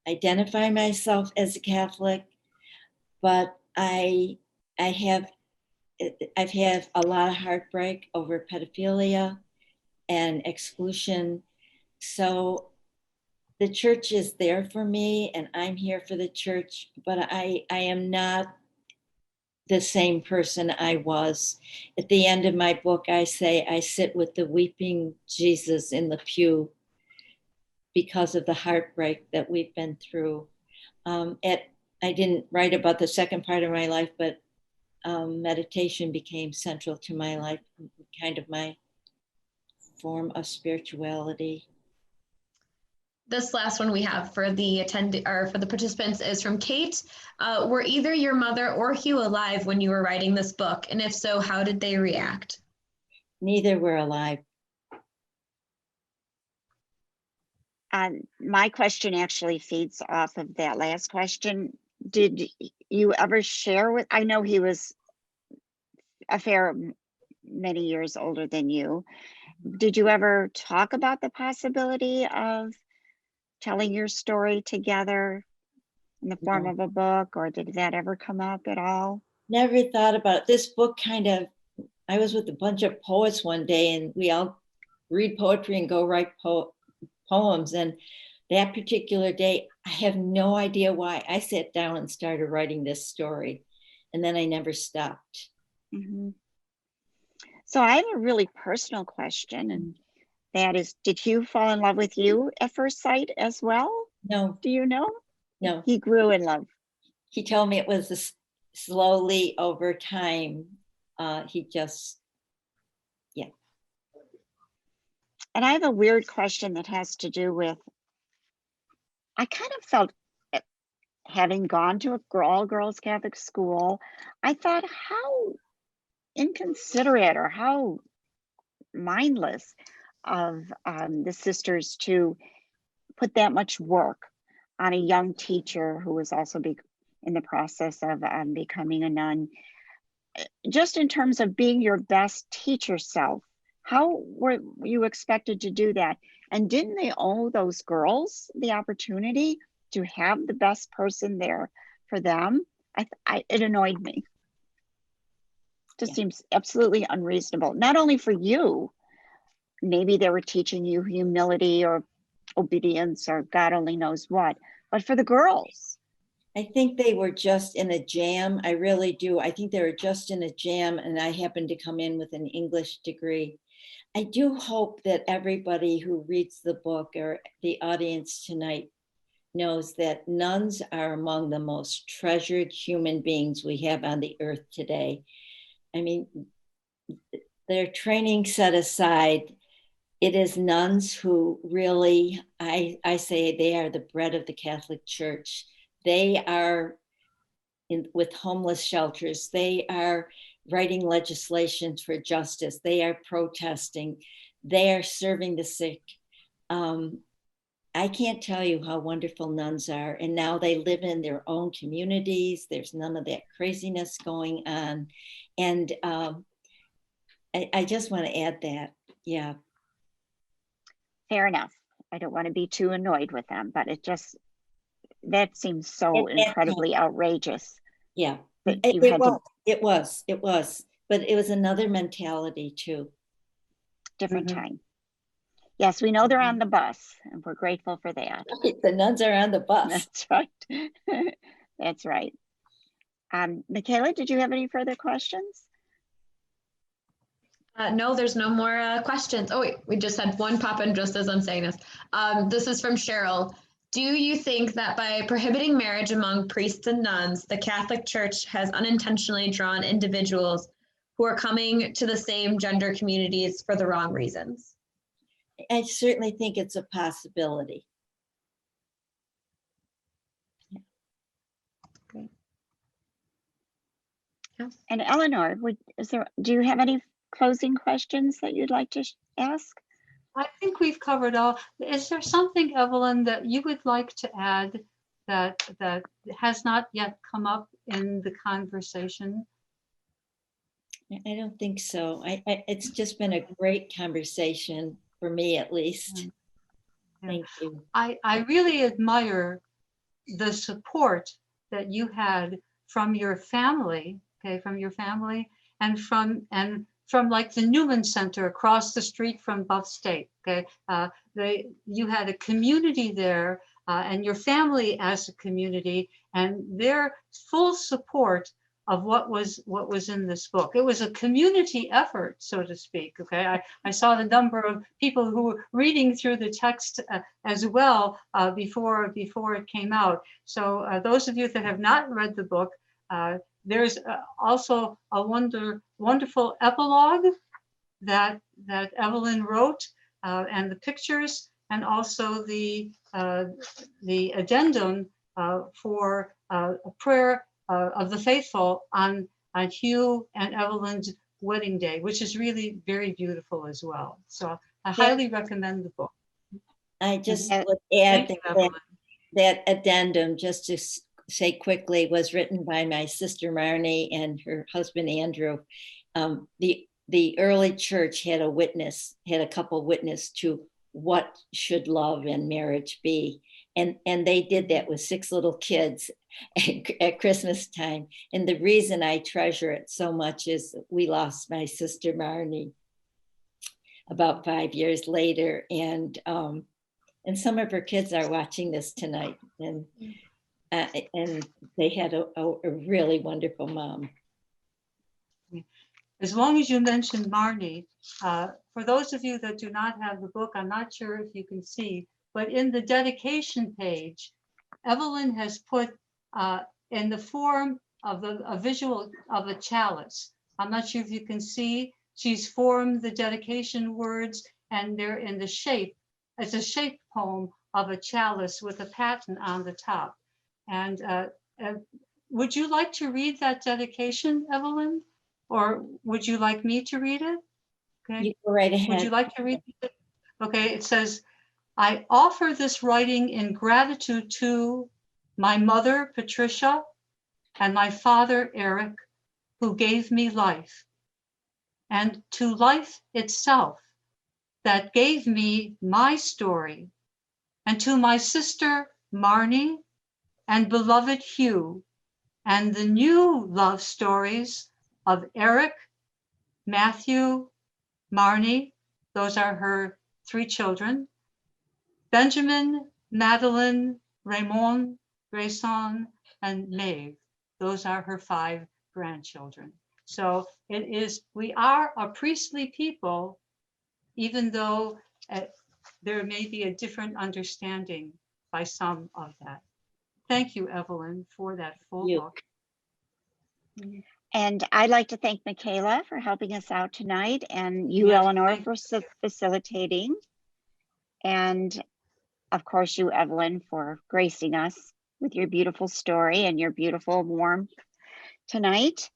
identify myself as a Catholic, but I've had a lot of heartbreak over pedophilia and exclusion. So the church is there for me, and I'm here for the church, but I am not the same person I was. At the end of my book, I say I sit with the weeping Jesus in the pew because of the heartbreak that we've been through. I didn't write about the second part of my life, but meditation became central to my life, kind of my form of spirituality. This last one we have for the for the participants is from Kate. Were either your mother or Hugh alive when you were writing this book? And if so, how did they react? Neither were alive. My question actually feeds off of that last question. Did you ever share with, I know he was a fair many years older than you. Did you ever talk about the possibility of telling your story together in the form of a book, or did that ever come up at all? Never thought about it. This book I was with a bunch of poets one day, and we all read poetry and go write poems. And that particular day, I have no idea why, I sat down and started writing this story, and then I never stopped. Mm-hmm. So I have a really personal question, and that is, did Hugh fall in love with you at first sight as well? No. Do you know? No. He grew in love. He told me it was slowly over time. He just, yeah. And I have a weird question that has to do with, I kind of felt, having gone to an all-girls Catholic school, I thought how inconsiderate or how mindless of the sisters to put that much work on a young teacher who was also in the process of becoming a nun. Just in terms of being your best teacher self, How were you expected to do that? And didn't they owe those girls the opportunity to have the best person there for them? It annoyed me. Just seems absolutely unreasonable. Not only for you, maybe they were teaching you humility or obedience or God only knows what, but for the girls. I think they were just in a jam. I really do. I think they were just in a jam, and I happened to come in with an English degree. I do hope that everybody who reads the book or the audience tonight knows that nuns are among the most treasured human beings we have on the earth today. I mean, their training set aside, it is nuns who really, I say they are the bread of the Catholic Church. They are with homeless shelters. They are writing legislation for justice. They are protesting. They are serving the sick. I can't tell you how wonderful nuns are. And now they live in their own communities. There's none of that craziness going on. And I just want to add that. Yeah. Fair enough. I don't want to be too annoyed with them, but that seems so incredibly outrageous. Yeah, it was, but it was another mentality too. Different time. Yes, we know they're on the bus, and we're grateful for that. The nuns are on the bus. That's right. That's right. Michaela, did you have any further questions? No, there's no more questions. Oh, wait, we just had one pop in just as I'm saying this. This is from Cheryl. Do you think that by prohibiting marriage among priests and nuns, the Catholic Church has unintentionally drawn individuals who are coming to the same gender communities for the wrong reasons? I certainly think it's a possibility. Yeah. Great. Yeah. And Eleanor, do you have any closing questions that you'd like to ask? I think we've covered all. Is there something, Evelyn, that you would like to add that has not yet come up in the conversation? I don't think so. It's just been a great conversation for me, at least. Yeah. Thank you. I really admire the support that you had from your family, and from like the Newman Center across the street from Buff State. Okay, you had a community there, and your family as a community, and their full support of what was in this book. It was a community effort, so to speak. Okay, I saw the number of people who were reading through the text as well before it came out. So those of you that have not read the book, there's also a wonderful epilogue that Evelyn wrote, and the pictures, and also the addendum for a prayer of the faithful on Hugh and Evelyn's wedding day, which is really very beautiful as well. So I highly recommend the book. I just would add that addendum, just to say quickly, was written by my sister Marnie and her husband Andrew. The early church had a couple witness to what should love and marriage be. And they did that with 6 little kids at Christmas time. And the reason I treasure it so much is we lost my sister Marnie about 5 years later. And some of her kids are watching this tonight. And they had a really wonderful mom. As long as you mentioned Marnie, for those of you that do not have the book, I'm not sure if you can see, but in the dedication page, Evelyn has put in the form of a visual of a chalice. I'm not sure if you can see, she's formed the dedication words, and they're in the shape. It's a shape poem of a chalice with a paten on the top. And would you like to read that dedication, Evelyn? Or would you like me to read it? Okay. You go right ahead. Would you like to read it? Okay, it says, I offer this writing in gratitude to my mother, Patricia, and my father, Eric, who gave me life, and to life itself that gave me my story, and to my sister Marnie and beloved Hugh, and the new love stories of Eric, Matthew, Marnie, those are her 3 children, Benjamin, Madeline, Raymond, Grayson, and Maeve. Those are her 5 grandchildren. So we are a priestly people, even though there may be a different understanding by some of that. Thank you, Evelyn, for that full book. And I'd like to thank Michaela for helping us out tonight, and you, Yes, Eleanor, for facilitating. And of course, you, Evelyn, for gracing us with your beautiful story and your beautiful warmth tonight.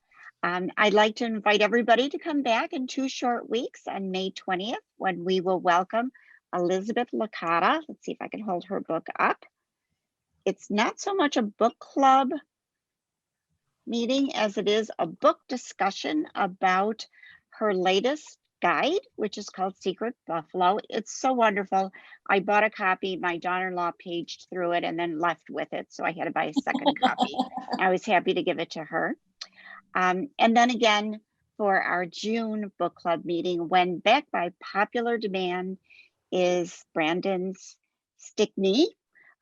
I'd like to invite everybody to come back in 2 short weeks on May 20th, when we will welcome Elizabeth Licata. Let's see if I can hold her book up. It's not so much a book club meeting as it is a book discussion about her latest guide, which is called Secret Buffalo. It's so wonderful. I bought a copy. My daughter-in-law paged through it and then left with it, so I had to buy a second copy. I was happy to give it to her. And then again, for our June book club meeting, when back by popular demand, is Brandon Stickney,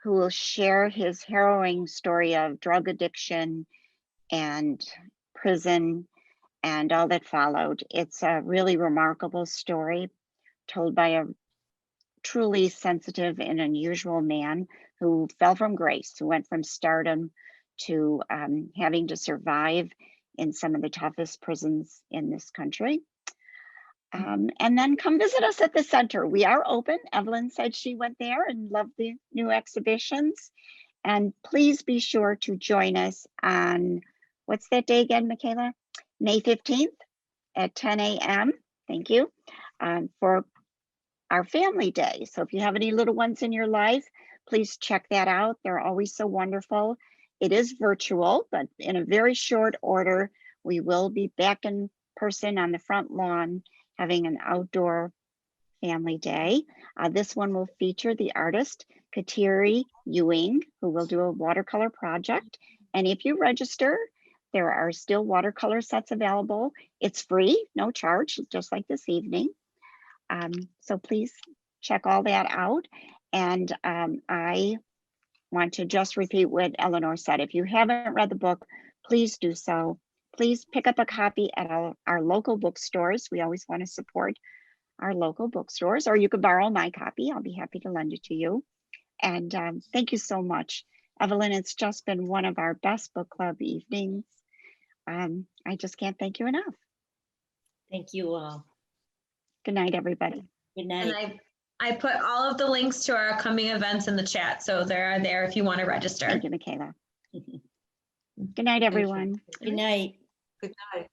who will share his harrowing story of drug addiction and prison and all that followed. It's a really remarkable story told by a truly sensitive and unusual man who fell from grace, who went from stardom to having to survive in some of the toughest prisons in this country. And then come visit us at the center. We are open. Evelyn said she went there and loved the new exhibitions. And please be sure to join us on, what's that day again, Michaela? May 15th at 10 a.m. Thank you, for our family day. So if you have any little ones in your life, please check that out. They're always so wonderful. It is virtual, but in a very short order, we will be back in person on the front lawn having an outdoor family day. This one will feature the artist Kateri Ewing, who will do a watercolor project. And if you register, there are still watercolor sets available. It's free, no charge, just like this evening. So please check all that out. And I want to just repeat what Eleanor said. If you haven't read the book, please do so. Please pick up a copy at our local bookstores. We always want to support our local bookstores, or you could borrow my copy. I'll be happy to lend it to you. And thank you so much, Evelyn. It's just been one of our best book club evenings. I just can't thank you enough. Thank you all. Good night, everybody. Good night. And I put all of the links to our upcoming events in the chat, so they're there if you want to register. Thank you, Michaela. Good night, everyone. Good night. Good night.